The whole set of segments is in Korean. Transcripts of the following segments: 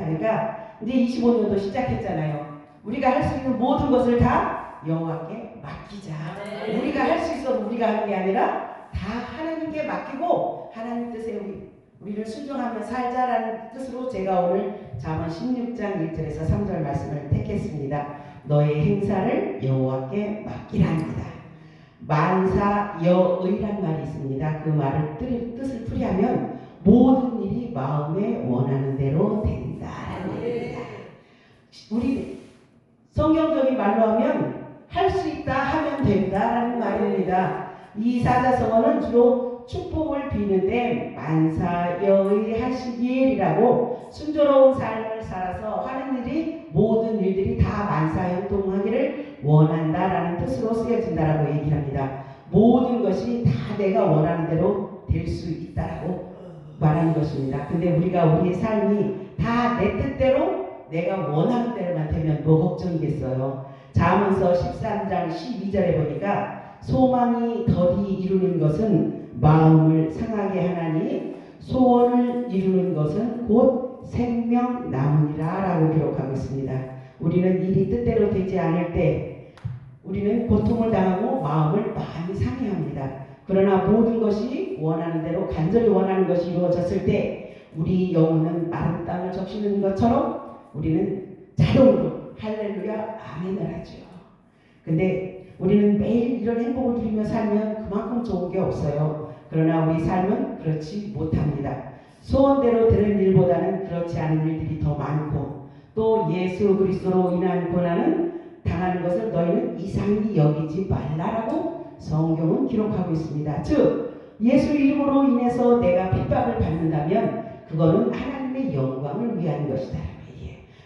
하니까 이제 25년도 시작했잖아요. 우리가 할 수 있는 모든 것을 다 여호와께 맡기자. 네. 우리가 할 수 있어도 우리가 하는 게 아니라 다 하나님께 맡기고 하나님 뜻에 우리를 순종하며 살자라는 뜻으로 제가 오늘 잠언 16장 1절에서 3절 말씀을 택했습니다. 너의 행사를 여호와께 맡기라입니다. 만사여의란 말이 있습니다. 그 말을 뜻을 풀이하면 모든 일이 마음에 원하는 대로 된다라는 얘기입니다. 우리 성경적인 말로 하면 할 수 있다 하면 된다라는 말입니다. 이 사자성어는 주로 축복을 비는데 만사여의 하시길이라고 순조로운 삶을 살아서 하는 일이 모든 일들이 다 만사형통하기를 원한다라는 뜻으로 쓰여진다라고 얘기를 합니다. 모든 것이 다 내가 원하는 대로 될 수 있다라고 말하는 것입니다. 근데 우리가 우리의 삶이 다 내 뜻대로 내가 원하는 대로만 되면 뭐 걱정이겠어요. 잠언서 13장 12절에 보니까 소망이 덜이 이루는 것은 마음을 상하게 하나니 소원을 이루는 것은 곧 생명 나무니라 라고 기록하고 있습니다. 우리는 일이 뜻대로 되지 않을 때 우리는 고통을 당하고 마음을 많이 상해합니다. 그러나 모든 것이 원하는 대로 간절히 원하는 것이 이루어졌을 때 우리 영혼은 마른 땅을 적시는 것처럼 우리는 자동으로 할렐루야 아멘을 하죠. 근데 우리는 매일 이런 행복을 누리며 살면 그만큼 좋은 게 없어요. 그러나 우리 삶은 그렇지 못합니다. 소원대로 되는 일보다는 그렇지 않은 일들이 더 많고 또 예수 그리스도로 인한 고난은 당하는 것을 너희는 이상히 여기지 말라라고 성경은 기록하고 있습니다. 즉 예수 이름으로 인해서 내가 핍박을 받는다면 그거는 하나님의 영광을 위한 것이다.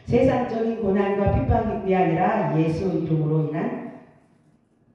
세상적인 고난과 핍박이 아니라 예수 이름으로 인한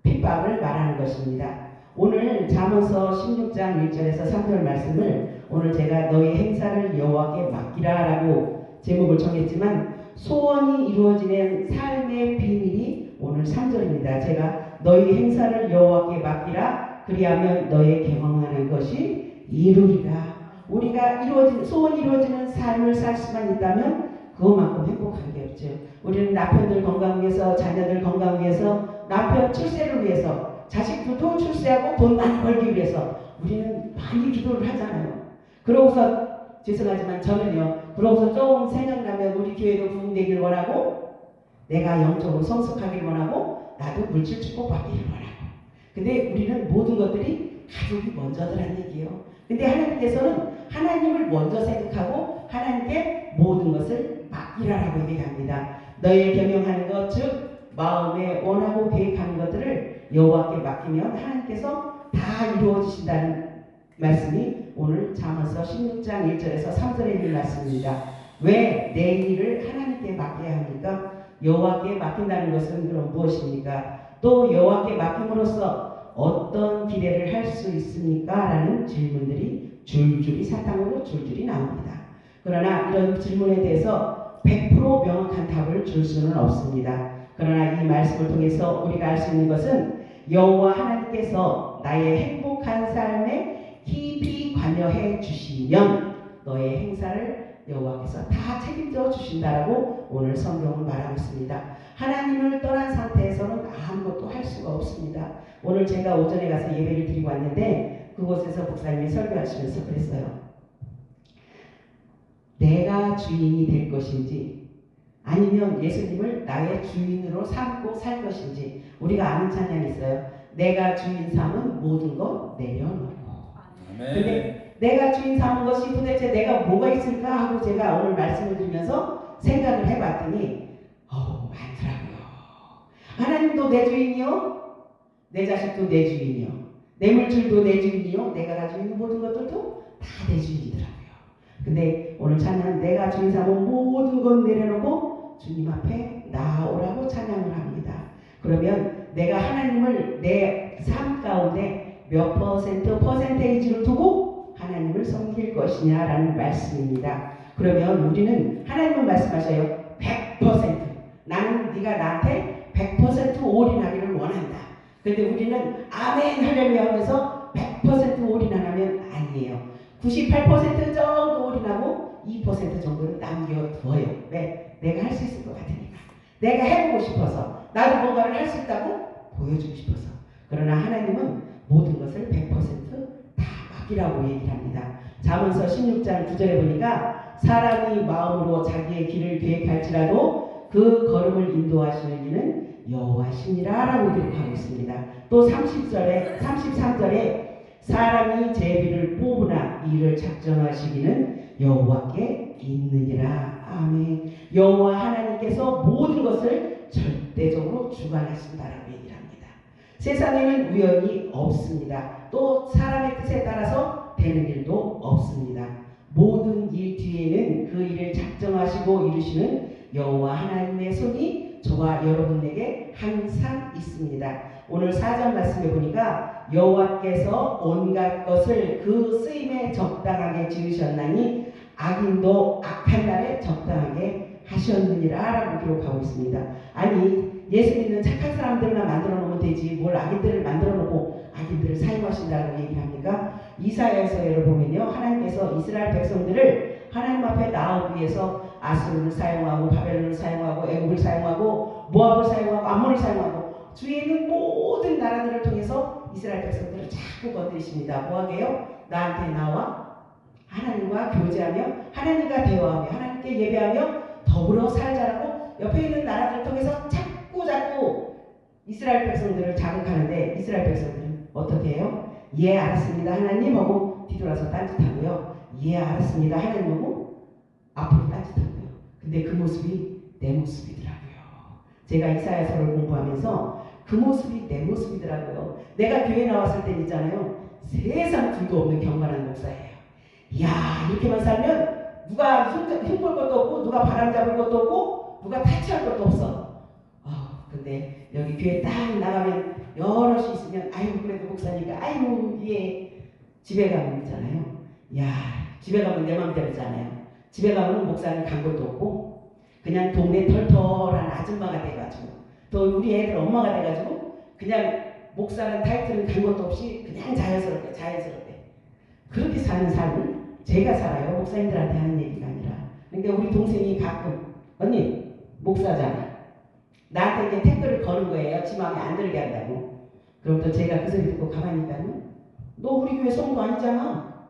핍박을 말하는 것입니다. 오늘 잠언서 16장 1절에서 3절 말씀을 오늘 제가 너의 행사를 여호와께 맡기라 라고 제목을 정했지만 소원이 이루어지는 삶의 비밀이 오늘 3절입니다. 제가 너의 행사를 여호와께 맡기라 그리하면 너의 경험하는 것이 이루리라. 우리가 소원이 이루어지는 삶을 살 수만 있다면 그것만큼 행복한 게 없죠. 우리는 남편들 건강 위해서 자녀들 건강 위해서 남편 출세를 위해서 자식들도 출세하고 돈 많이 벌기 위해서 우리는 많이 기도를 하잖아요. 그러고서 죄송하지만 저는요. 그러고서 조금 생각나면 우리 교회도 부흥되길 원하고 내가 영적으로 성숙하길 원하고 나도 물질 축복받기를 원하고 근데 우리는 모든 것들이 가족이 먼저더란 얘기예요. 근데 하나님께서는 하나님을 먼저 생각하고 하나님께 모든 것을 맡기라라고 얘기합니다. 너의 경영하는 것, 즉 마음에 원하고 계획하는 것들을 여호와께 맡기면 하나님께서 다 이루어지신다는 말씀이 오늘 잠언서 16장 1절에서 3절에 있는 말씀입니다. 왜 내 일을 하나님께 맡겨야 합니까? 여호와께 맡긴다는 것은 그럼 무엇입니까? 또 여호와께 맡김으로써 어떤 기대를 할 수 있습니까? 라는 질문들이 줄줄이 사탕으로 줄줄이 나옵니다. 그러나 이런 질문에 대해서 100% 명확한 답을 줄 수는 없습니다. 그러나 이 말씀을 통해서 우리가 알 수 있는 것은 여호와 하나님께서 나의 행복한 삶에 깊이 관여해 주시면 너의 행사를 여호와께서 다 책임져 주신다라고 오늘 성경은 말하고 있습니다. 하나님을 떠난 상태에서는 아무것도 할 수가 없습니다. 오늘 제가 오전에 가서 예배를 드리고 왔는데 그곳에서 목사님이 설교하시면서 그랬어요. 내가 주인이 될 것인지 아니면 예수님을 나의 주인으로 삼고 살 것인지 우리가 아는 찬양이 있어요. 내가 주인 삼은 모든 것 내려놓고. 근데 내가 주인 삼은 것이 도대체 내가 뭐가 있을까 하고 제가 오늘 말씀을 드리면서 생각을 해봤더니 많더라고요. 하나님도 내 주인이요, 내 자식도 내 주인이요, 내 물질도 내 주인이요, 내가 가지고 있는 모든 것들도 다 내 주인이더라고요. 근데 오늘 찬양은 내가 주인 삼은 모든 것 내려놓고 주님 앞에 나오라고 찬양을 합니다. 그러면 내가 하나님을 내 삶 가운데 몇 퍼센테이지를 두고 하나님을 섬길 것이냐라는 말씀입니다. 그러면 우리는 하나님은 말씀하셔요. 100% 나는 네가 나한테 100% 올인하기를 원한다. 근데 우리는 아멘 하려며 하면서 100% 올인 안 하면 아니에요. 98% 정도 올인하고 2% 정도는 남겨두어요. 내가 할 수 있을 것 같으니까. 내가 해보고 싶어서. 나도 뭔가를 할 수 있다고 보여주고 싶어서. 그러나 하나님은 모든 것을 100%다 맡기라고 얘기를 합니다. 잠언서 16장 9절에 보니까 사람이 마음으로 자기의 길을 계획할지라도 그 걸음을 인도하시는 이는 여호와시니라 라고 기록하고 있습니다. 또 33절에 사람이 제비를 뽑으나 이를 작정하시기는 여호와께 있느니라. 아멘. 여호와 하나님께서 모든 것을 절대적으로 주관하신다라고 얘기를 합니다. 세상에는 우연이 없습니다. 또 사람의 뜻에 따라서 되는 일도 없습니다. 모든 일 뒤에는 그 일을 작정하시고 이루시는 여호와 하나님의 손이 저와 여러분에게 항상 있습니다. 오늘 4절 말씀에 보니까 여호와께서 온갖 것을 그 쓰임에 적당하게 지으셨나니 악인도 악한 날에 적당하게 하셨느니라 라고 기록하고 있습니다. 아니 예수 믿는 착한 사람들만 만들어 놓으면 되지 뭘 악인들을 만들어 놓고 악인들을 사용하신다고 얘기합니까? 이사야서를 보면요, 하나님께서 이스라엘 백성들을 하나님 앞에 나오기 위해서 아수르를 사용하고 바벨론을 사용하고 애굽을 사용하고 모압을 사용하고 암몬을 사용하고 주위에 있는 모든 나라들을 통해서 이스라엘 백성들을 자꾸 건드리십니다. 뭐하게요? 나한테 나와 하나님과 교제하며 하나님과 대화하며 하나님께 예배하며 더불어 살자라고 옆에 있는 나라들을 통해서 자꾸 이스라엘 백성들을 자극하는데 이스라엘 백성들은 어떻게 해요? 예 알았습니다 하나님 하고 뒤돌아서 딴짓하고요. 예 알았습니다 하나님 하고 앞으로 딴짓하고요. 근데 그 모습이 내 모습이더라고요. 제가 이사야서를 공부하면서 그 모습이 내 모습이더라고요. 내가 교회 나왔을 때 있잖아요. 세상 둘도 없는 경건한 목사예요. 이야 이렇게만 살면 누가 흉볼 것도 없고 누가 바람 잡을 것도 없고 누가 타치할 것도 없어. 근데 여기 교회 딱 나가면 여럿이 있으면 아이고 그래도 목사니까 아이고 예 집에 가면 있잖아요. 야 집에 가면 내 맘대로잖아요. 집에 가면 목사는 간 것도 없고 그냥 동네 털털한 아줌마가 돼가지고 또 우리 애들 엄마가 돼가지고 그냥 목사는 타이틀은 간 것도 없이 그냥 자연스럽게 그렇게 사는 삶을 제가 살아요. 목사님들한테 하는 얘기가 아니라. 그러니까 우리 동생이 가끔 언니 목사잖아. 나한테 이제 댓글을 거는 거예요. 지 마음에 안 들게 한다고. 그럼 또 제가 그 소리 듣고 가만히 있다면 너 우리 교회 성도 아니잖아.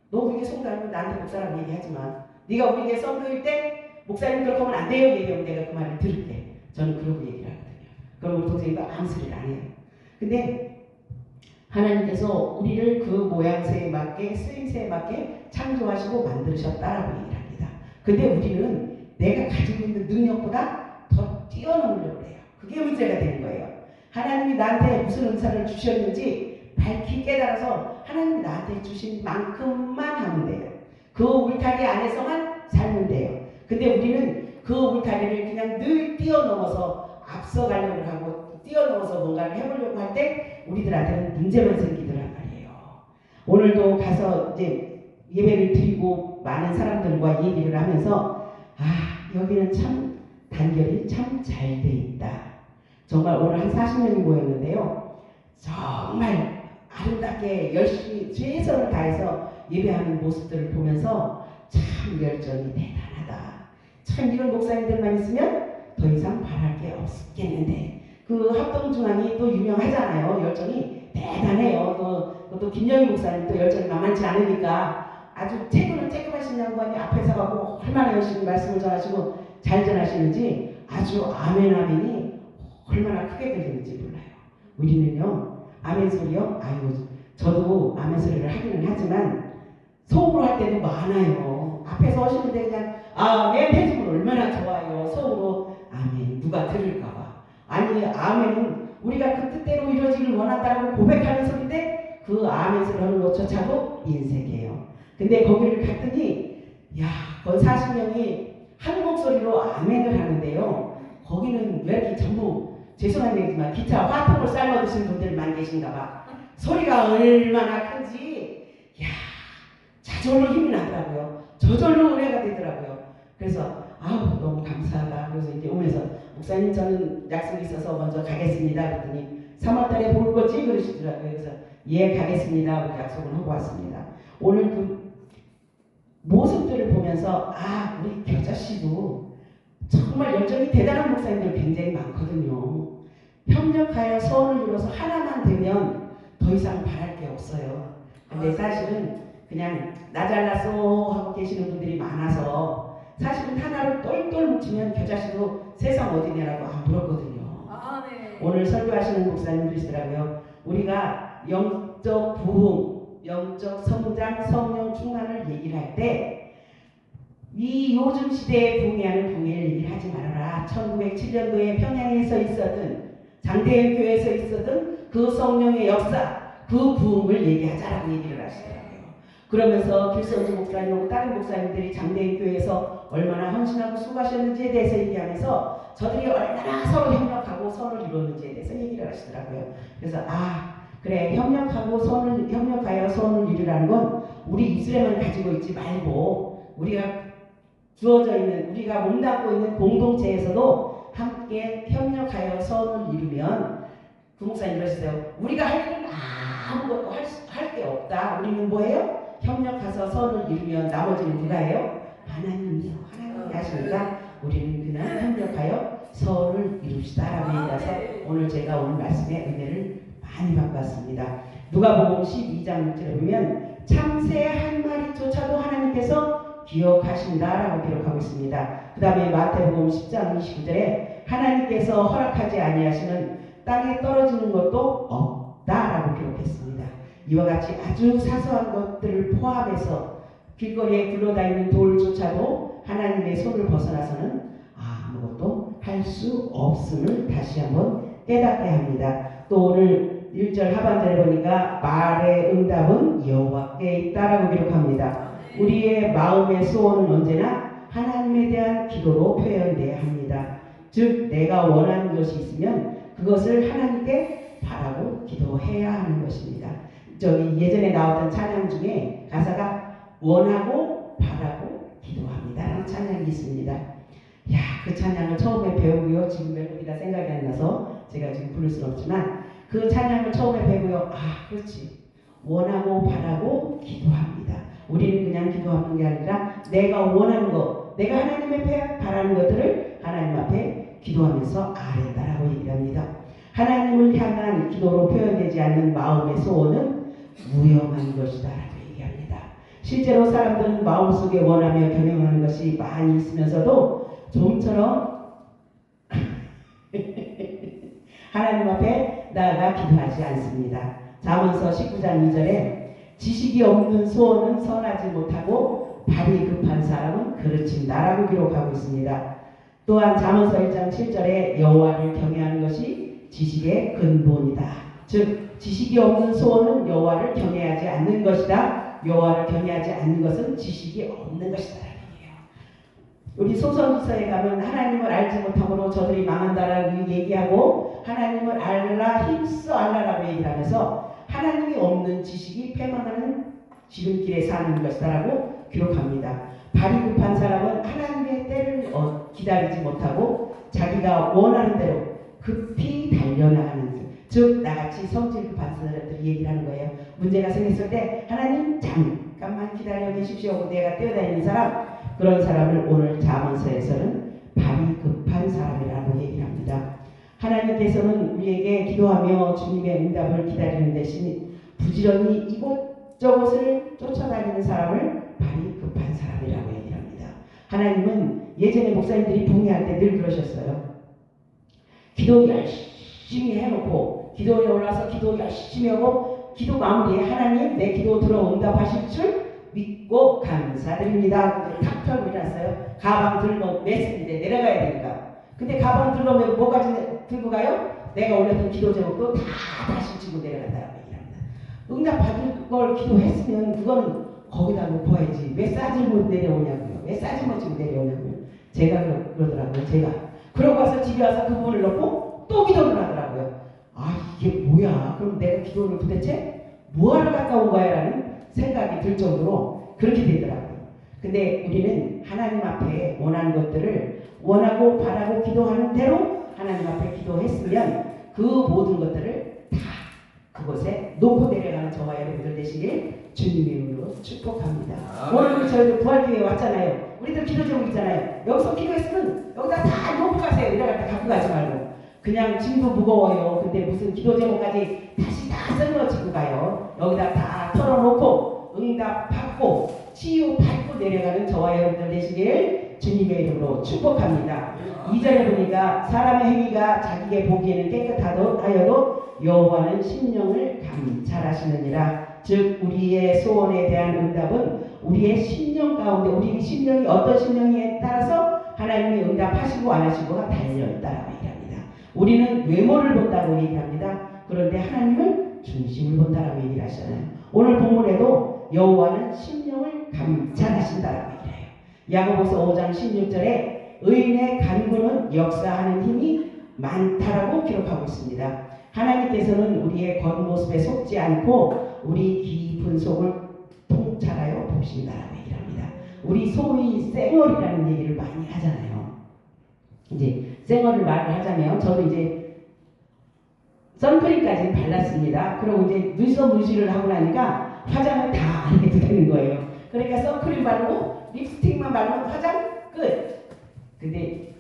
너 우리 교회 성도 아니면 나한테 목사라고 얘기하지 마. 네가 우리 교회 성도일 때 목사님 그렇게 하면 안 돼요. 얘기하면 내가 그 말을 들을게. 저는 그러고 얘기를 하거든요. 그럼 우리 동생이 아무 소리를 안 해요. 근데 하나님께서 우리를 그 모양새에 맞게 쓰임새에 맞게 창조하시고 만드셨다라고 얘기를 합니다. 근데 우리는 내가 가지고 있는 능력보다 더 뛰어넘으려고 해요. 그게 문제가 되는 거예요. 하나님이 나한테 무슨 은사를 주셨는지 밝히 깨달아서 하나님이 나한테 주신 만큼만 하면 돼요. 그 울타리 안에서만 살면 돼요. 근데 우리는 그 울타리를 그냥 늘 뛰어넘어서 앞서가려고 하고 뛰어넘어서 뭔가를 해보려고 할 때 우리들한테는 문제만 생기더란 말이에요. 오늘도 가서 이제 예배를 드리고 많은 사람들과 얘기를 하면서 여기는 참 단결이 참 잘 돼 있다. 정말 오늘 한 40명이 모였는데요. 정말 아름답게 열심히 최선을 다해서 예배하는 모습들을 보면서 참 열정이 대단하다. 참 이런 목사님들만 있으면 더 이상 바랄 게 없겠는데 그 합동중앙이 또 유명하잖아요. 열정이 대단해요. 또 김영희 목사님 또 열정이 만만치 않으니까 아주 태도는 쬐끔하신 양반이 앞에서 가고 얼마나 열심히 말씀을 전하시고 잘 전하시는지 아주 아멘이 얼마나 크게 들리는지 몰라요. 우리는요 아멘 소리요. 저도 아멘 소리를 하기는 하지만 속으로 할 때도 많아요. 앞에서 하시는데 그냥 아멘 해주면 얼마나 좋아요. 속으로 아멘 누가 들을까봐. 아니 아멘은 우리가 그 뜻대로 이루어지길 원한다고 고백하는 소리인데 그 아멘 소리 하는 것조차도 인색해요. 근데 거기를 갔더니 거기 40명이 한 목소리로 아멘을 하는데요. 거기는 왜 이렇게 전부 죄송한 얘기지만 기차 화통을 삶아 드시는 분들만 계신가 봐. 소리가 얼마나 큰지 저절로 힘이 나더라고요. 저절로 은혜가 되더라고요. 그래서 너무 감사하다. 그래서 이제 오면서 목사님 저는 약속이 있어서 먼저 가겠습니다. 그랬더니 3월달에 볼 거지 그러시더라고요. 그래서 예 가겠습니다. 그렇게 약속을 하고 왔습니다. 오늘 그 모습들을 보면서 우리 겨자씨도 참 정말 열정이 대단한 목사님들 굉장히 많거든요. 협력하여 소원을 이루어서 하나만 되면 더 이상 바랄 게 없어요. 근데 사실은 그냥 나 잘났어 하고 계시는 분들이 많아서 사실은 하나로 똘똘 뭉치면 겨자씨도 세상 어디냐라고 안 물었거든요. 네. 오늘 설교하시는 목사님들이시더라고요. 우리가 영적 부흥, 영적 성장, 성령 충만을 얘기를 할 때 이 요즘 시대에 붕괴하는 붕괴를 얘기를 하지 말아라. 1907년도에 평양에서 있었던 장대현 교회에서 있었던 그 성령의 역사, 그 부흥을 얘기하자라고 얘기를 하시더라고요. 그러면서 길선주 목사님하고 다른 목사님들이 장대현 교회에서 얼마나 헌신하고 수고하셨는지에 대해서 얘기하면서 저들이 얼마나 서로 협력하고 선을 이뤘는지에 대해서 얘기를 하시더라고요. 그래서 그래, 협력하여 선을 이루라는 건 우리 입술에만 가지고 있지 말고 우리가 주어져 있는, 우리가 몸담고 있는 공동체에서도 함께 협력하여 선을 이루면, 그 목사님 그러시대요. 우리가 할 일은 아무것도 할 게 없다. 우리는 뭐예요? 협력해서 선을 이루면 나머지는 누가 해요? 하나님이요. 하나님이 하시니까 우리는 그냥 협력하여 선을 이룹시다 라고 얘기해서 오늘 제가 오늘 말씀의 은혜를 많이 바꿨습니다. 누가복음 12장 6절에 보면 참새 한 마리조차도 하나님께서 기억하신다라고 기록하고 있습니다. 그 다음에 마태복음 10장 29절에 하나님께서 허락하지 아니하시는 땅에 떨어지는 것도 없다라고 기록했습니다. 이와 같이 아주 사소한 것들을 포함해서 길거리에 굴러다니는 돌조차도 하나님의 손을 벗어나서는 아무것도 할 수 없음을 다시 한번 깨닫게 합니다. 또 오늘 1절 하반절에 보니까 말의 응답은 여호와께 있다라고 기록합니다. 우리의 마음의 소원은 언제나 하나님에 대한 기도로 표현돼야 합니다. 즉 내가 원하는 것이 있으면 그것을 하나님께 바라고 기도해야 하는 것입니다. 저기 예전에 나왔던 찬양 중에 가사가 원하고 바라고 기도합니다라는 찬양이 있습니다. 그 찬양을 처음에 배우고요. 지금 멜로디가 생각이 안 나서 제가 지금 부를 수는 없지만 그 찬양을 처음에 배우고요. 그렇지. 원하고 바라고 기도합니다. 우리는 그냥 기도하는 게 아니라 내가 원하는 것, 내가 하나님 앞에 바라는 것들을 하나님 앞에 기도하면서 아뢰다라고 얘기를 합니다. 하나님을 향한 기도로 표현되지 않는 마음의 소원은 무용한 것이다 라고 얘기합니다. 실제로 사람들은 마음속에 원하며 경영하는 것이 많이 있으면서도 좀처럼 하나님 앞에 나아가 기도하지 않습니다. 잠언서 19장 2절에 지식이 없는 소원은 선하지 못하고 발이 급한 사람은 그르친다라고 기록하고 있습니다. 또한 잠언서 1장 7절에 여호와를 경외하는 것이 지식의 근본이다. 즉 지식이 없는 소원은 여호와를 경외하지 않는 것이다. 여호와를 경외하지 않는 것은 지식이 없는 것이다. 우리 소선지서에 가면 하나님을 알지 못함으로 저들이 망한다라고 얘기하고 하나님을 알라 힘써 알라라고 얘기를 하면서 하나님이 없는 지식이 패망하는 지름길에 사는 것이다라고 기록합니다. 발이 급한 사람은 하나님의 때를 기다리지 못하고 자기가 원하는 대로 급히 달려나가는 즉 나같이 성질 급한 사람들이 얘기를 하는 거예요. 문제가 생겼을 때 하나님 잠깐만 기다려 계십시오 하고 내가 뛰어다니는 사람, 그런 사람을 오늘 잠언서에서는 발이 급한 사람이라고 얘기를 합니다. 하나님께서는 우리에게 기도하며 주님의 응답을 기다리는 대신 부지런히 이곳저곳을 쫓아다니는 사람을 발이 급한 사람이라고 얘기를 합니다. 하나님은 예전에 목사님들이 붕괴할 때 늘 그러셨어요. 기도 열심히 해놓고 기도에 올라서 기도 열심히 하고 기도 마무리에 하나님 내 기도 들어 응답하실 줄 믿고 감사드립니다. 탁 펴고 일어났어요. 가방 들고 맸습니다. 내려가야 되니까. 근데 가방 들고 뭐까지 들고 가요? 내가 올렸던 기도 제목도 다 다시 치고 내려간다고 얘기합니다. 응답 받을 걸 기도했으면 그거는 거기다 놓고야지. 왜 싸질고 내려오냐고요. 왜 싸질머지고 내려오냐고요. 제가 그러더라고요. 제가. 그러고 와서 집에 와서 그 문을 넣고 또 기도를 하더라고요. 이게 뭐야? 그럼 내가 기도를 도대체 뭐하러 갔다 온 거야? 라는 생각이 들 정도로 그렇게 되더라고요. 근데 우리는 하나님 앞에 원하는 것들을 원하고 바라고 기도하는 대로 하나님 앞에 기도했으면 그 모든 것들을 다 그곳에 놓고 내려가는 저와 여러분들 되시길 주님의 이름으로 이름으로 축복합니다. 오늘 우리 저희들 부활교회에 왔잖아요. 우리들 기도 제목 있잖아요. 여기서 기도했으면 여기다 다 놓고 가세요. 이래갈 때 갖고 가지 말고. 그냥 짐도 무거워요. 근데 무슨 기도 제목까지 다시 다 썰어지고 가요. 여기다 다 털어놓고 응답 받고 치유 받고 내려가는 저와 여러분들 되시길 주님의 이름으로 축복합니다. 2절에 보니까 사람의 행위가 자기에게 보기에는 깨끗하여도 여호와는 심령을 감찰하시느니라. 즉 우리의 소원에 대한 응답은 우리의 심령 가운데 우리 심령이 어떤 심령에 따라서 하나님이 응답하시고 안 하시고가 달려있다라고 얘기합니다. 우리는 외모를 본다고 얘기합니다. 그런데 하나님은 중심을 본다라고 얘기를 하시잖아요. 오늘 본문에도 여호와는 심령을 감찰하신다라고 얘기해요. 야고보서 5장 16절에 의인의 간구는 역사하는 힘이 많다라고 기록하고 있습니다. 하나님께서는 우리의 겉모습에 속지 않고 우리 깊은 속을 통찰하여 보신다라고 얘기를 합니다. 우리 소위 쌩얼이라는 얘기를 많이 하잖아요. 이제 쌩얼을 말을 하자면 저도 이제 선크림까지 발랐습니다. 그리고 이제 눈썹 문신을 하고 나니까 화장을 다 안 해도 되는 거예요. 그러니까 선크림 바르고 립스틱만 바르면 화장 끝. 근데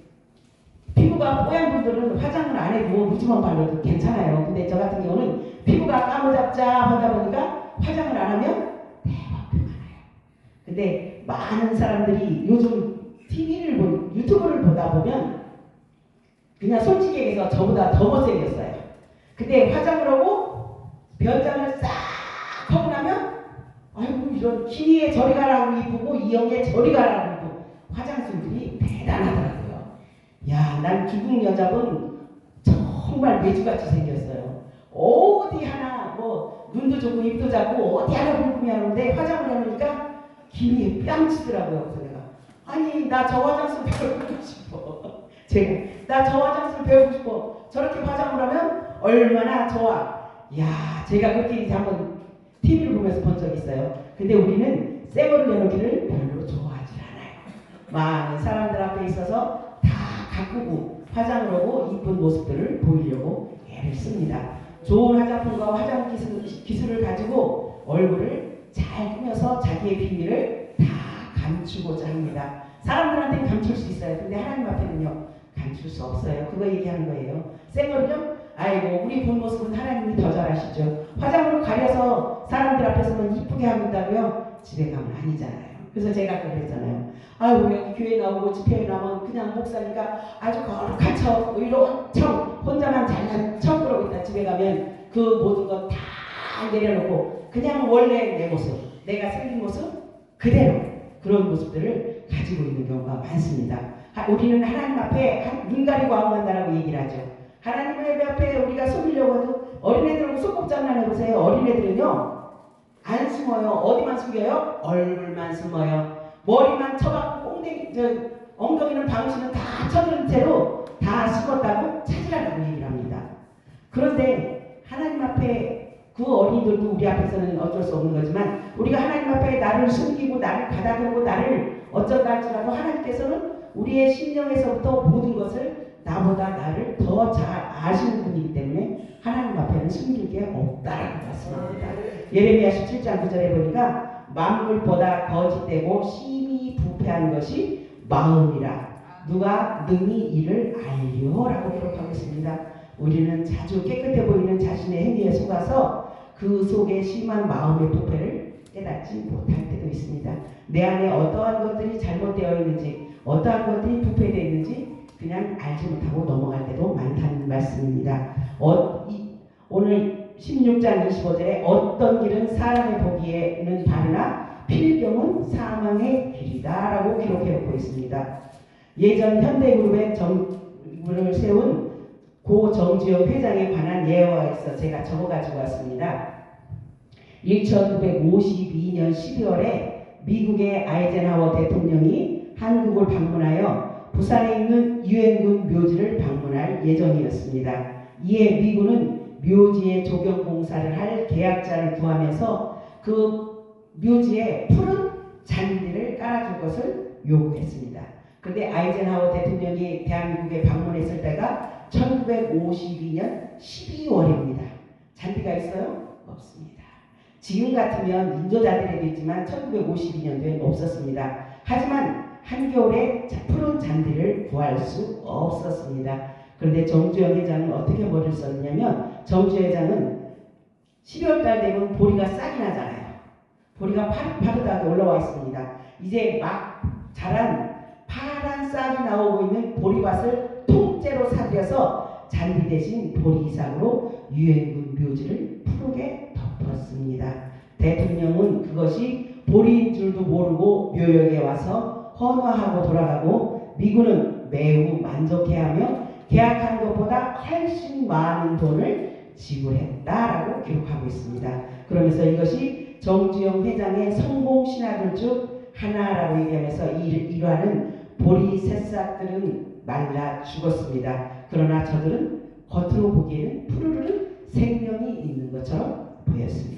피부가 뽀얀 분들은 화장을 안 해도 루즈만 발라도 괜찮아요. 근데 저 같은 경우는 피부가 까무잡잡하다 보니까 화장을 안 하면 대박 피부가 나요. 근데 많은 사람들이 요즘 유튜브를 보다 보면 그냥 솔직히 얘기해서 저보다 더 못생겼어요. 근데 화장을 하고 변장을 싹 하고 나면 아이고 이런 키니에 저리 가라고 이쁘고 이영에 저리 가라고 이쁘고 화장술들이 대단하더라고요. 야, 난 중국 여자분 정말 매주같이 생겼어요. 어디 하나 뭐 눈도 좋고 입도 작고 어디 하나 궁금해 하는데 화장을 해놓으니까 기미에 뺨치더라고요. 그래서 내가 아니 나 저 화장술 배우고 싶어. 제가 나 저 화장술 배우고 싶어. 저렇게 화장을 하면 얼마나 좋아. 야, 제가 그렇게 이제 한번 TV를 보면서 본 적이 있어요. 근데 우리는 쌩얼을 내놓기를 별로 좋아하지 않아요. 많은 사람들 앞에 있어서 다 가꾸고 화장을 하고 이쁜 모습들을 보이려고 애를 씁니다. 좋은 화장품과 화장 기술을 가지고 얼굴을 잘 꾸며서 자기의 비밀을 다 감추고자 합니다. 사람들한테는 감출 수 있어요. 근데 하나님 앞에는요 감출 수 없어요. 그거 얘기하는 거예요. 쌩얼은요 아이고 우리 본 모습은 하나님이 더 잘하시죠. 화장으로 가려서 사람들 앞에서는 이쁘게 한다고요? 집에 가면 아니잖아요. 그래서 제가 그랬잖아요. 아이고 여기 교회 나오고 집회에 나오면 그냥 목사니까 아주 거룩한 척 이런 척 혼자만 잘난 척 그러고 있다. 집에 가면 그 모든 것 다 내려놓고 그냥 원래 내 모습 내가 생긴 모습 그대로 그런 모습들을 가지고 있는 경우가 많습니다. 우리는 하나님 앞에 눈 가리고 아웅한다라고 얘기를 하죠. 하나님 앞에 우리가 숨으려고 해도 어린애들하고 소꿉장난 해보세요. 어린애들은요 안 숨어요. 어디만 숨겨요? 얼굴만 숨어요. 머리만 쳐갖고 엉덩이는 방울씨는 다 쳐든 채로 다 숨었다고 찾으라고 얘기를 합니다. 그런데 하나님 앞에 그 어린이들도 우리 앞에서는 어쩔 수 없는 거지만 우리가 하나님 앞에 나를 숨기고 나를 가다듬고 나를 어쩐다 할지라도 하나님께서는 우리의 심령에서부터 모든 것을 나보다 나를 더 잘 아시는 분이기 때문에 하나님 앞에는 숨길 게 없다라고 말씀합니다. 예레미야 17장 9절에 보니까 만물보다 거짓되고 심히 부패한 것이 마음이라 누가 능히 이를 알려라고 기록하고 있습니다. 우리는 자주 깨끗해 보이는 자신의 행위에 속아서 그 속에 심한 마음의 부패를 깨닫지 못할 때도 있습니다. 내 안에 어떠한 것들이 잘못되어 있는지 어떠한 것들이 부패되어 있는지 그냥 알지 못하고 넘어갈 때도 많다는 말씀입니다. 오늘 16장 25절에 어떤 길은 사람의 보기에는 바르나 필경은 사망의 길이다 라고 기록해 놓고 있습니다. 예전 현대그룹의 정부를 세운 고 정지영 회장에 관한 예화가 있어 제가 적어가지고 왔습니다. 1952년 12월에 미국의 아이젠하워 대통령이 한국을 방문하여 부산에 있는 유엔군 묘지를 방문할 예정이었습니다. 이에 미군은 묘지에 조경 공사를 할 계약자를 구하면서 그 묘지에 푸른 잔디를 깔아줄 것을 요구했습니다. 그런데 아이젠하워 대통령이 대한민국에 방문했을 때가 1952년 12월입니다. 잔디가 있어요? 없습니다. 지금 같으면 인조잔디라도 있지만 1952년도엔 없었습니다. 하지만 한겨울에 푸른 잔디를 구할 수 없었습니다. 그런데 정주영 회장은 어떻게 머리를 썼냐면 정주 회장은 12월달 되면 보리가 싹이 나잖아요. 보리가 파릇파릇하게 올라와 있습니다. 이제 막 자란 파란 싹이 나오고 있는 보리밭을 통째로 사들여서 잔디 대신 보리 이상으로 유엔군 묘지를 푸르게 덮었습니다. 대통령은 그것이 보리인 줄도 모르고 묘역에 와서 헌화하고 돌아가고 미군은 매우 만족해하며 계약한 것보다 훨씬 많은 돈을 지불했다라고 기록하고 있습니다. 그러면서 이것이 정주영 회장의 성공 신화들 중 하나라고 얘기하면서 이러한 보리 새싹들은 말라 죽었습니다. 그러나 저들은 겉으로 보기에는 푸르르 생명이 있는 것처럼 보였습니다.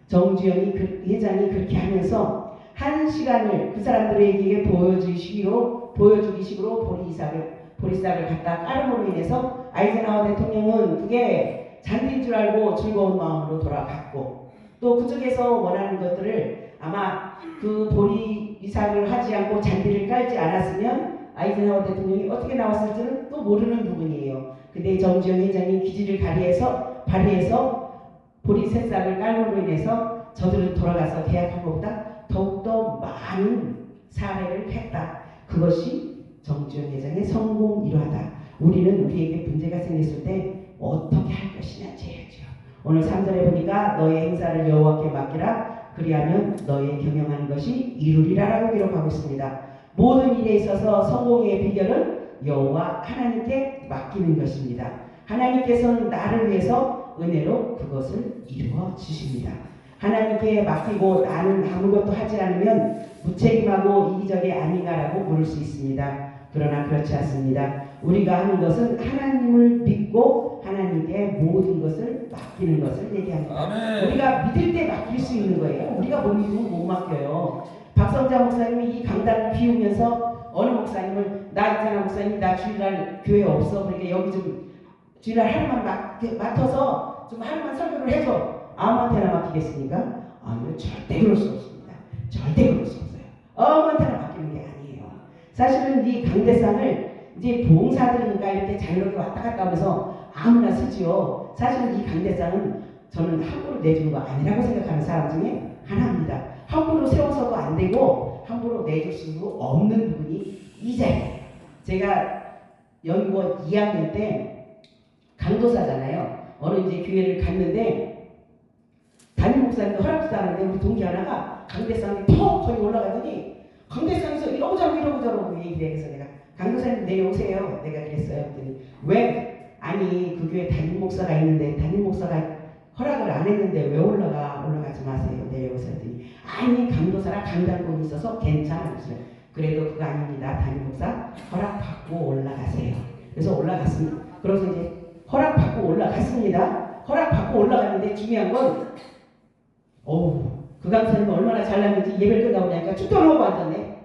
정주영이 회장이 그렇게 하면서 한 시간을 그 사람들에게 보여주기 식으로 보리싹을 갖다 깔음으로 인해서 아이젠하워 대통령은 그게 잔디인 줄 알고 즐거운 마음으로 돌아갔고, 또 그쪽에서 원하는 것들을 아마 그 보리 이삭을 하지 않고 잔디를 깔지 않았으면 아이젠하워 대통령이 어떻게 나왔을지는 또 모르는 부분이에요. 근데 정주영 회장이 기지를 발휘해서 보리 새싹을 깔므로 인해서 저들은 돌아가서 계약한 것보다 더욱더 많은 사례를 했다. 그것이 정주영 회장의 성공 일화다. 우리는 우리에게 문제가 생겼을 때 어떻게 할 것이냐 제야죠. 오늘 3절에 보니까 너의 행사를 여호와께 맡기라. 그리하면 너의 경영하는 것이 이루리라라고 기록하고 있습니다. 모든 일에 있어서 성공의 비결은 여호와 하나님께 맡기는 것입니다. 하나님께서는 나를 위해서 은혜로 그것을 이루어 주십니다. 하나님께 맡기고 나는 아무것도 하지 않으면 무책임하고 이기적이 아닌가라고 물을 수 있습니다. 그러나 그렇지 않습니다. 우리가 하는 것은 하나님을 믿고 하나님께 모든 것을 맡기는 것을 얘기합니다. 아멘. 우리가 믿을 때 맡길 수 있는 거예요. 우리가 못 믿으면 못 맡겨요. 박성자 목사님이 이 강단을 비우면서 어느 목사님을 나 있잖아 목사님 나 주일날 교회 없어 그러니까 여기 좀 주일날 하루만 맡아서 좀 하루만 설교를 해줘. 아무한테나 맡기겠습니까? 아니요, 절대 그럴 수 없습니다. 절대 그럴 수 없어요. 아무한테나 맡기는 게 아니에요. 사실은 이 강대상을 이제 봉사들이니까 이렇게 자유롭게 왔다 갔다 하면서 아무나 쓰지요. 사실은 이 강대상은 저는 함부로 내주는 거 아니라고 생각하는 사람 중에 하나입니다. 함부로 세워서도 안 되고 함부로 내줄 수 없는 부분이 이 자리예요. 제가 연구원 2학년 때 강도사잖아요. 어느 이제 교회를 갔는데 담임 목사님도 허락도 하는데 우리 동기 하나가 강대상에 턱 거기 올라가더니 강대상에서 이러고 저러고 얘기를 해서 내가 강도사님 내려오세요. 내가 그랬어요. 그랬더니 왜? 아니 그 교회 담임 목사가 있는데 담임 목사가 허락을 안 했는데 왜 올라가지 마세요. 내려오세요. 했더니 아니 강도사라 강단권이 있어서 괜찮아요. 그래도 그거 아닙니다. 담임 목사 허락받고 올라가세요. 그래서 올라갔습니다. 그래서 이제 허락받고 올라갔습니다. 허락받고 올라갔는데 중요한 건 그 강사님은 얼마나 잘났는지 예배를 끝나고 나니까 축도를 하고 앉았네.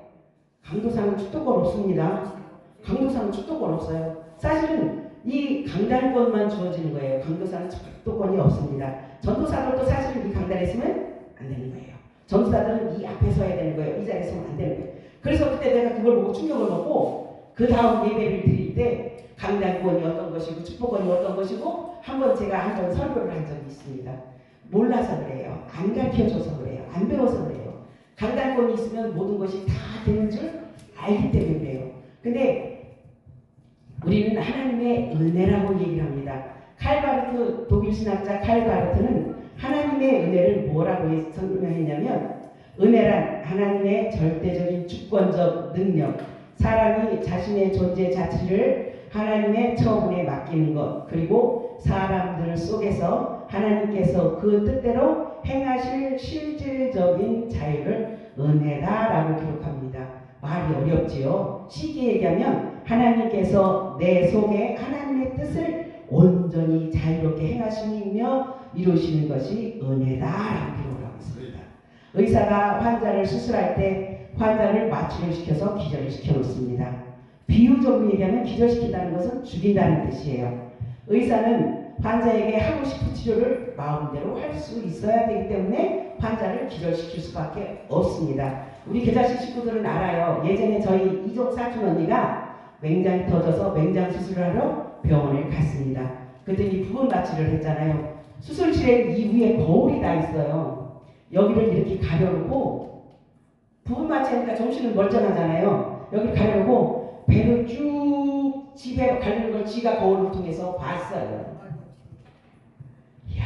강도사는 축도권 없습니다. 강도사는 축도권 없어요. 사실은 이 강단권만 주어지는 거예요. 강도사는 축도권이 없습니다. 전도사들도 사실은 이 강단에 있으면 안 되는 거예요. 전도사들은 이 앞에 서야 되는 거예요. 이 자리에 서면 안 되는 거예요. 그래서 그때 내가 그걸 보고 충격을 먹고 그 다음 예배를 드릴 때 강단권이 어떤 것이고 축복권이 어떤 것이고 한번 제가 한번 설교를 한 적이 있습니다. 몰라서 그래요. 안 가르쳐줘서 그래요. 안 배워서 그래요. 강단권이 있으면 모든 것이 다 되는 줄 알기 때문에 그래요. 근데 우리는 하나님의 은혜라고 얘기를 합니다. 칼바르트 독일 신학자 칼바르트는 하나님의 은혜를 뭐라고 설명했냐면 은혜란 하나님의 절대적인 주권적 능력, 사람이 자신의 존재 자체를 하나님의 처분에 맡기는 것, 그리고 사람들 속에서 하나님께서 그 뜻대로 행하실 실질적인 자유를 은혜다라고 기록합니다. 말이 어렵지요. 쉽게 얘기하면 하나님께서 내 속에 하나님의 뜻을 온전히 자유롭게 행하시며 이루시는 것이 은혜다라고 기록을 하고 있습니다. 의사가 환자를 수술할 때 환자를 마취를 시켜서 기절을 시켜놓습니다. 비유적으로 얘기하면 기절시킨다는 것은 죽인다는 뜻이에요. 의사는 환자에게 하고 싶은 치료를 마음대로 할 수 있어야 되기 때문에 환자를 기절시킬 수밖에 없습니다. 우리 계자식 식구들은 알아요. 예전에 저희 이종 사촌 언니가 맹장이 터져서 맹장 수술을 하러 병원에 갔습니다. 그랬더니 부분 마취를 했잖아요. 수술실에 이 위에 거울이 다 있어요. 여기를 이렇게 가려놓고 부분 마취하니까 정신은 멀쩡하잖아요. 여기를 가려놓고 배를 쭉 집에 가려는 걸 지가 거울을 통해서 봤어요. 이야,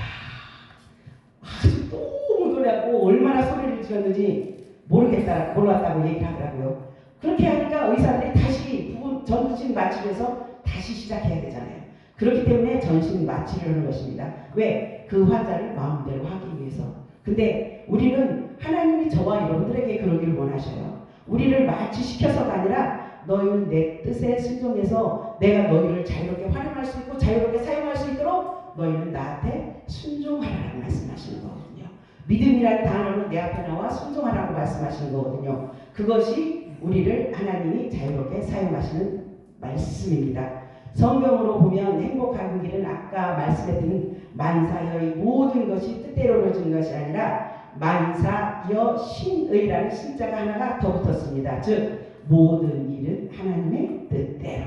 아주 너무 놀랐고 얼마나 소리를 지렀는지 몰랐다고 얘기를 하더라고요. 그렇게 하니까 의사들이 다시 전신 마취를 해서 다시 시작해야 되잖아요. 그렇기 때문에 전신 마취를 하는 것입니다. 왜? 그 환자를 마음대로 하기 위해서. 근데 우리는 하나님이 저와 여러분들에게 그러기를 원하셔요. 우리를 마취시켜서가 아니라 너희는 내 뜻에 순종해서 내가 너희를 자유롭게 활용할 수 있고 자유롭게 사용할 수 있도록 너희는 나한테 순종하라고 말씀하시는 거거든요. 믿음이라는 단어는 내 앞에 나와 순종하라고 말씀하시는 거거든요. 그것이 우리를 하나님이 자유롭게 사용하시는 말씀입니다. 성경으로 보면 행복한 길은 아까 말씀했던 만사여의 모든 것이 뜻대로 이루어진 것이 아니라 만사여 신의라는 신자가 하나가 더 붙었습니다. 즉 모든 일은 하나님의 뜻대로.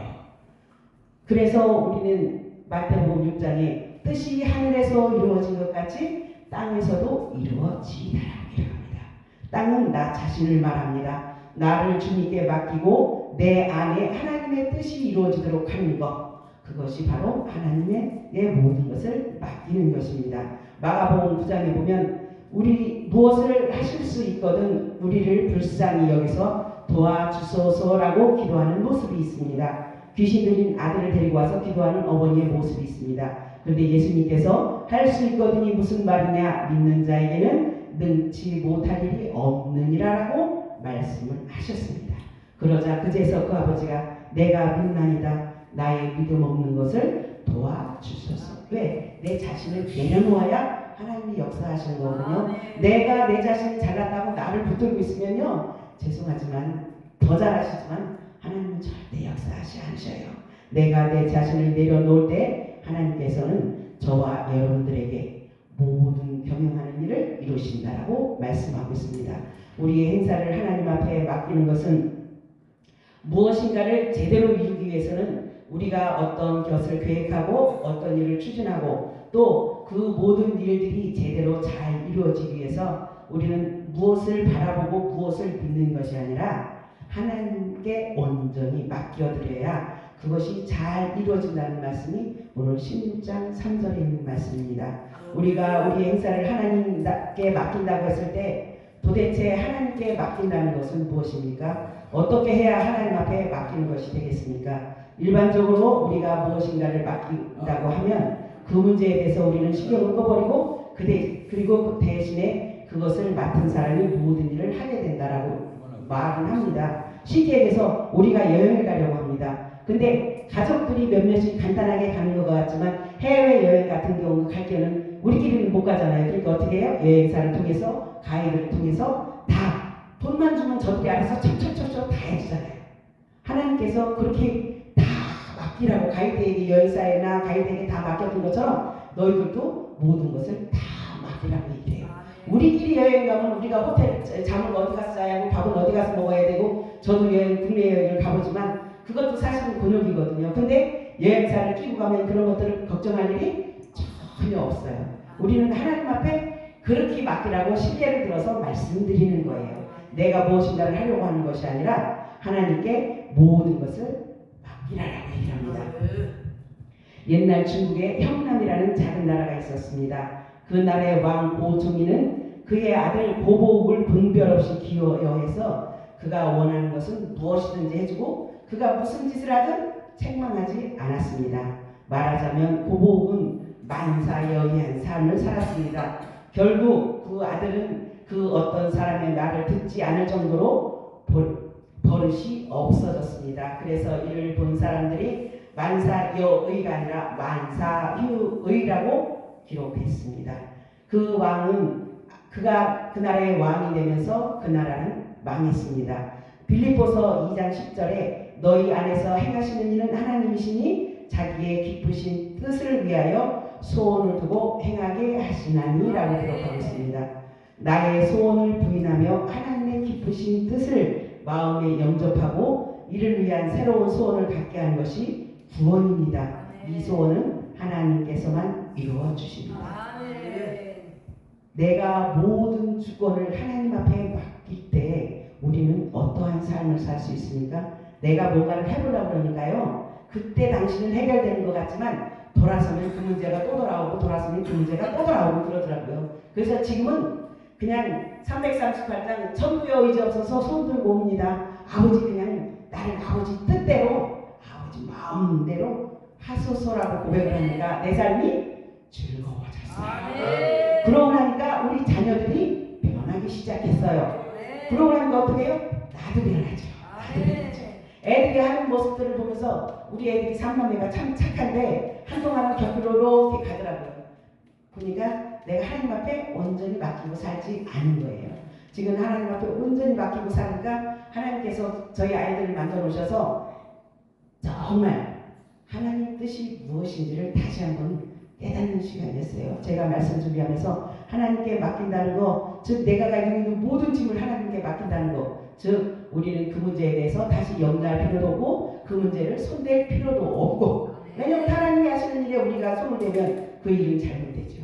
그래서 우리는 마태복음 6장에 뜻이 하늘에서 이루어진 것 같이 땅에서도 이루어지다라고 기록합니다. 땅은 나 자신을 말합니다. 나를 주님께 맡기고 내 안에 하나님의 뜻이 이루어지도록 하는 것, 그것이 바로 하나님의 내 모든 것을 맡기는 것입니다. 마가복음 9장에 보면 우리 무엇을 하실 수 있거든 우리를 불쌍히 여기서 도와주소서라고 기도하는 모습이 있습니다. 귀신 들린 아들을 데리고 와서 기도하는 어머니의 모습이 있습니다. 그런데 예수님께서 할 수 있거든이 무슨 말이냐, 믿는 자에게는 능치 못할 일이 없느니라라고 말씀을 하셨습니다. 그러자 그제서 그 아버지가 내가 믿나이다, 나의 믿음 없는 것을 도와주소서. 왜? 내 자신을 내려놓아야 하나님이 역사하시는 거거든요. 내가 내 자신이 잘났다고 나를 붙들고 있으면요, 죄송하지만 더 잘하시지만 하나님은 절대 역사하지 않으셔요. 내가 내 자신을 내려놓을 때 하나님께서는 저와 여러분들에게 모든 경영하는 일을 이루신다라고 말씀하고 있습니다. 우리의 행사를 하나님 앞에 맡기는 것은 무엇인가를 제대로 이루기 위해서는 우리가 어떤 것을 계획하고 어떤 일을 추진하고 또 그 모든 일들이 제대로 잘 이루어지기 위해서 우리는 무엇을 바라보고 무엇을 믿는 것이 아니라 하나님께 온전히 맡겨드려야 그것이 잘 이루어진다는 말씀이 오늘 16장 3절에 있는 말씀입니다. 우리가 우리 행사를 하나님께 맡긴다고 했을 때 도대체 하나님께 맡긴다는 것은 무엇입니까? 어떻게 해야 하나님 앞에 맡기는 것이 되겠습니까? 일반적으로 우리가 무엇인가를 맡긴다고 하면 그 문제에 대해서 우리는 신경을 꺼버리고 그리고 대신에 그것을 맡은 사람이 모든 일을 하게 된다라고 말은 합니다. 쉽게 얘기해서 우리가 여행을 가려고 합니다. 근데 가족들이 몇몇이 간단하게 가는 것 같지만 해외여행 같은 경우 갈 때는 우리끼리는 못 가잖아요. 그러니까 어떻게 해요? 여행사를 통해서 가이드를 통해서 다 돈만 주면 저들이 알아서 척척척척 다 해주잖아요. 하나님께서 그렇게 다 맡기라고 가이드에게 여행사에나 가이드에게 다 맡겨둔 것처럼 너희들도 모든 것을 다 맡기라고 얘기해요. 우리끼리 여행 가면 우리가 호텔 잠을 어디 가서 자야 하고 밥은 어디 가서 먹어야 되고 저도 국내 여행을 가보지만 그것도 사실은 곤욕이거든요. 근데 여행사를 끼고 가면 그런 것들을 걱정할 일이 전혀 없어요. 우리는 하나님 앞에 그렇게 맡기라고 신뢰를 들어서 말씀드리는 거예요. 내가 무엇인가를 하려고 하는 것이 아니라 하나님께 모든 것을 맡기라라고 얘기합니다. 옛날 중국에 형남이라는 작은 나라가 있었습니다. 그 나라의 왕 고종이는 그의 아들 고보욱을 분별 없이 기여해서 그가 원하는 것은 무엇이든지 해주고 그가 무슨 짓을 하든 책망하지 않았습니다. 말하자면 고보욱은 만사여의한 삶을 살았습니다. 결국 그 아들은 그 어떤 사람의 말을 듣지 않을 정도로 버릇이 없어졌습니다. 그래서 이를 본 사람들이 만사여의가 아니라 만사휴의라고 기록했습니다. 그 왕은 그가 그 나라의 왕이 되면서 그 나라는 망했습니다. 빌립보서 2장 10절에 너희 안에서 행하시는 이는 하나님이시니 자기의 기쁘신 뜻을 위하여 소원을 두고 행하게 하시나니라고 기록하고 있습니다. 나의 소원을 부인하며 하나님의 기쁘신 뜻을 마음에 영접하고 이를 위한 새로운 소원을 갖게 하는 것이 구원입니다. 이 소원은 하나님께서만 이루어 주십니다. 내가 모든 주권을 하나님 앞에 맡길 때 우리는 어떠한 삶을 살 수 있습니까? 내가 뭔가를 해보려고 그러니까요. 그때 당시는 해결되는 것 같지만 돌아서면 그 문제가 또 돌아오고 돌아서면 그 문제가 또 돌아오고 그러더라고요. 그래서 지금은 그냥 338장 천부여 의지 없어서 손 들고 옵니다. 아버지 그냥 나를 아버지 뜻대로 아버지 마음대로 하소서라고 고백을 하니까 내 삶이 즐거워졌어요. 그러고 나니까 우리 자녀들이 변하기 시작했어요. 그러고 나니까 어떻게 해요? 나도 변하죠. 나도 변하죠. 애들이 하는 모습들을 보면서 우리 애들이 삼남매가 참 착한데 한동안은 곁으로 이렇게 가더라고요. 보니까 내가 하나님 앞에 온전히 맡기고 살지 않은 거예요. 지금 하나님 앞에 온전히 맡기고 사니까 하나님께서 저희 아이들을 만져 놓으셔서 정말 하나님 뜻이 무엇인지를 다시 한번 깨닫는 시간이었어요. 제가 말씀 준비하면서 하나님께 맡긴다는 거, 즉 내가 가지고 있는 모든 짐을 하나님께 맡긴다는 거, 즉 우리는 그 문제에 대해서 다시 염려할 필요도 없고 그 문제를 손댈 필요도 없고, 왜냐하면 하나님이 하시는 일에 우리가 손을 대면 그 일은 잘못되죠.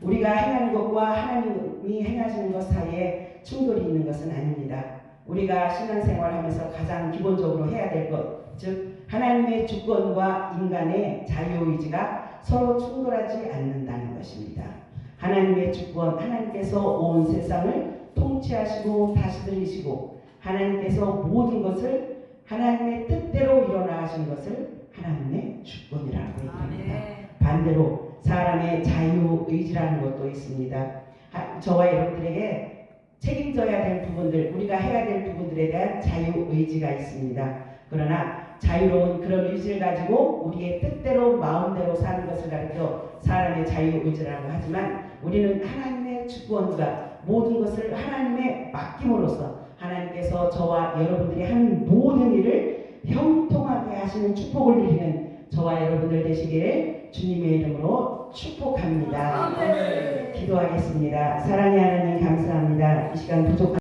우리가 행하는 것과 하나님이 행하시는 것 사이에 충돌이 있는 것은 아닙니다. 우리가 신앙생활하면서 가장 기본적으로 해야 될 것, 즉 하나님의 주권과 인간의 자유의지가 서로 충돌하지 않는다는 것입니다. 하나님의 주권, 하나님께서 온 세상을 통치하시고 다스리시고 하나님께서 모든 것을 하나님의 뜻대로 일어나 하신 것을 하나님의 주권이라고 얘기합니다. 반대로 사람의 자유의지라는 것도 있습니다. 저와 여러분들에게 책임져야 될 부분들, 우리가 해야 될 부분들에 대한 자유의지가 있습니다. 그러나 자유로운 그런 의지를 가지고 우리의 뜻대로 마음대로 사는 것을 가리켜 사람의 자유의지라고 하지만 우리는 하나님의 주권과 모든 것을 하나님의 맡김으로써 하나님께서 저와 여러분들이 하는 모든 일을 형통하게 하시는 축복을 누리는 저와 여러분들 되시기를 주님의 이름으로 축복합니다. 기도하겠습니다. 사랑의 하나님 감사합니다. 이 시간 부족한